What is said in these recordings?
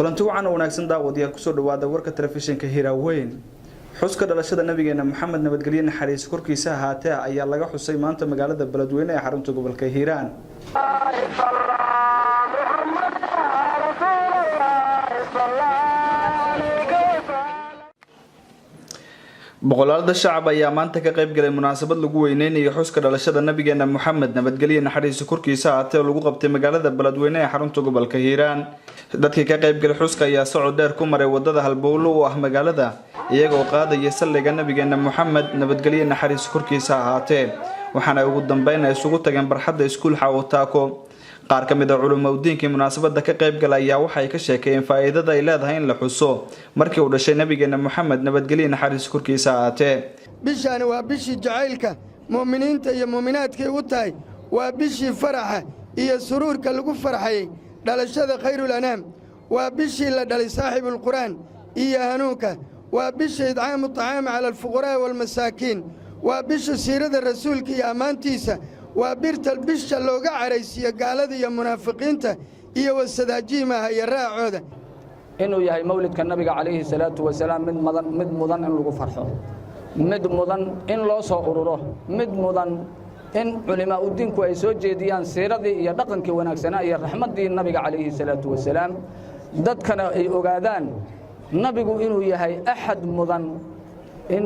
kulanti wacan oo wanaagsan daawadayaal kusoo dhawaada warka telefishinka Hiiraaweyn xuska dhalashada nabigeena Maxamed nabadgelyo naxariis korkiisa ahaatee ayaa laga xusay maanta magaalada Beledweyne ee xarunta gobolka Hiiraan boqolaal shacab ayaa maanta ka qayb galay munaasabad lagu weyneynayo xuska dhalashada nabigeena Maxamed nabadgelyo naxariis korkiisa ahaatee oo lagu qabtay magaalada Beledweyne ee xarunta gobolka Hiiraan dadkii ka qayb galay xuska ayaa socod dheer ku maray wadada halbowlo oo ah magaalada iyagoo qaadaya salliga nabigeena Maxamed nabadgelyo naxariis korkiisa ahaatee waxaana ugu dambeyn ay isugu tageen barxadda iskuul Xawtaako qaar ka mid ah culimada munaasabada ka qayb galay ayaa waxay ka sheekayeen faa'iidada ay leedahay in la xuso markii uu dhashay nabigeena Maxamed nabadgelyo naxariis korkiisa ahaatee bishaan waa bishii jacaylka muuminiinta iyo muuminaadka u tahay waa bishii faraxa iyo suruurka lagu farxay dhalashada khayrul anaam waa bishii la dhalay saaxibul quraan iyo hanuunka waa bishii idcaamu tacaam cala alfuqaraa wal masaakiin waa bishii siirada rasuulka iyo amaantiisa waa birtal bisha looga caraysiyo gaalada iyo munaafiqiinta iyo wasadaajiimaha iyo raacooda inuu yahay mawlidka nabiga calayhi salaatu wasalaam mid mudan in lagu farxo mid mudan in loo soo ururo mid mudan in culimaa u diinku ay soo jeediyaan siiradii iyo dhaqankii wanaagsanaa iyo raxmadii nabiga calayhi salaatu wasalaam dadkana ay ogaadaan nabigu inuu yahay axad mudan in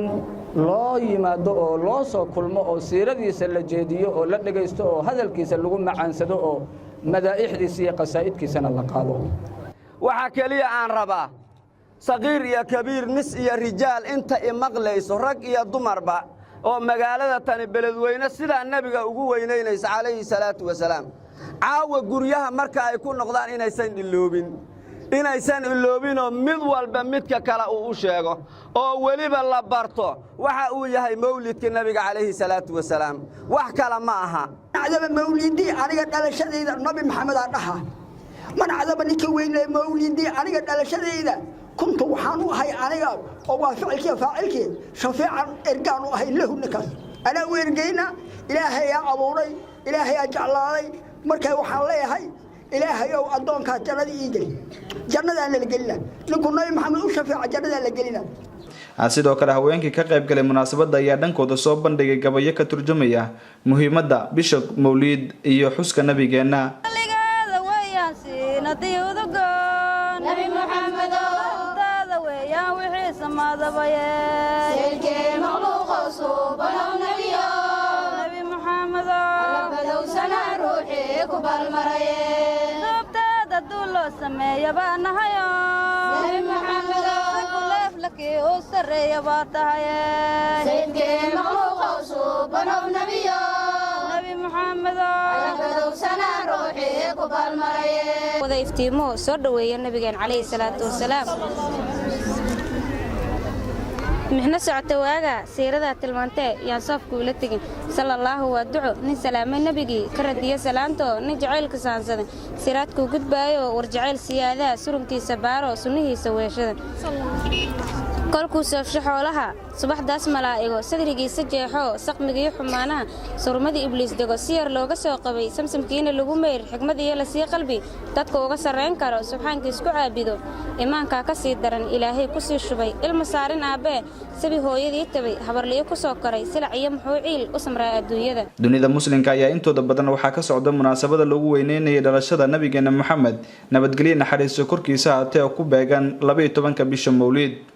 loo yimaado oo loo soo kulmo oo siiradiisa la jeediyo oo la dhageysto oo hadalkiisa lagu macaansado oo madaa'ixdiisa iyo qasaa'idkiisana la qaado waxa kaliya aan rabaa saqiir iyo kabiir nis iyo rijaal inta imaqlayso rag iyo dumarba oo magaalada tani Beledweyne sida nabiga ugu weyneynaysa calayhi salaatu wasalaam caawa guryaha marka ay ku noqdaan inaysan iloobin oo mid walba midka kala uu sheego oo waliba la barto waxa uu yahay mawlidka nabiga calayhi salaatu wasalaam wax kala ma aha adaba mawlidi aniga dhalashadayda nabi maxamed aa dhaha man adaba ninka weynay mawlidi aniga dhalashadayda kuntu waxaan u ahay aniga oo waa faacilkii shafiican ergaan u ahay lahu ninkaas ana weergeyna ilaahay yaa abuuray ilaahay yaa jeclaaday markay waxaan leeyahay ilaahay oo adoonka jannada ii gali jannada la galina ninku nabi maxamed u shafiica jannada la galina sidoo kale haweenkii ka qayb galay munaasabada ayaa dhankooda soo bandhigay gabayo ka turjumaya muhiimadda bisha mawlid iyo xuska nabigeena nabi maxamed oo weeyaan wixii samaadabaye seelkee makhluuqa suubano nabiyo nabi maxamed oo sana ruuxii ku balmaraye sabtada dulo sameeya baa nahayo nabi maxamed oo leef lakii u sareeya baa tahaye seelkee makhluuqa suubano nabiyo nabi maxamed oo sana ruuxii ku balmaraye wada iftiimo soo dhaweeyay nabiga calayhi salaatu wasalaam mixna socota waaga siirada tilmaantay yaan safku ila tagin sallallahu wa duco nin salaamay nabigi ka radiyo salaanto nin jaceylka saansaday siiraadku gudbaayo war jaceyl siyaada suruntiisa baaro sunnihiisa weeshada kolku soofsho xoolaha subaxdaas malaa'igo sadrigiisa jeexo saqmiga xumaanaha surmada ibliis dago siyar looga soo qabay samsamkiina lagu meeyr xigmad iyo la sii qalbi dadka uga sarreyn karo subxaanka isku caabido iimaanka ka sii daran ilaahay ku sii shubay ilma saarin aabe sabi hooyadii tabay habarliyo ku soo koray silac iyo muxuu ciil u samraa adduunyada dunida muslimka ayaa intooda badan waxa ka socda munaasabada lagu weyneynayay dhalashada nabigeena Maxamed nabadgelyo naxariis korkiisa ahaatee ku beegan 12 bisha mawlid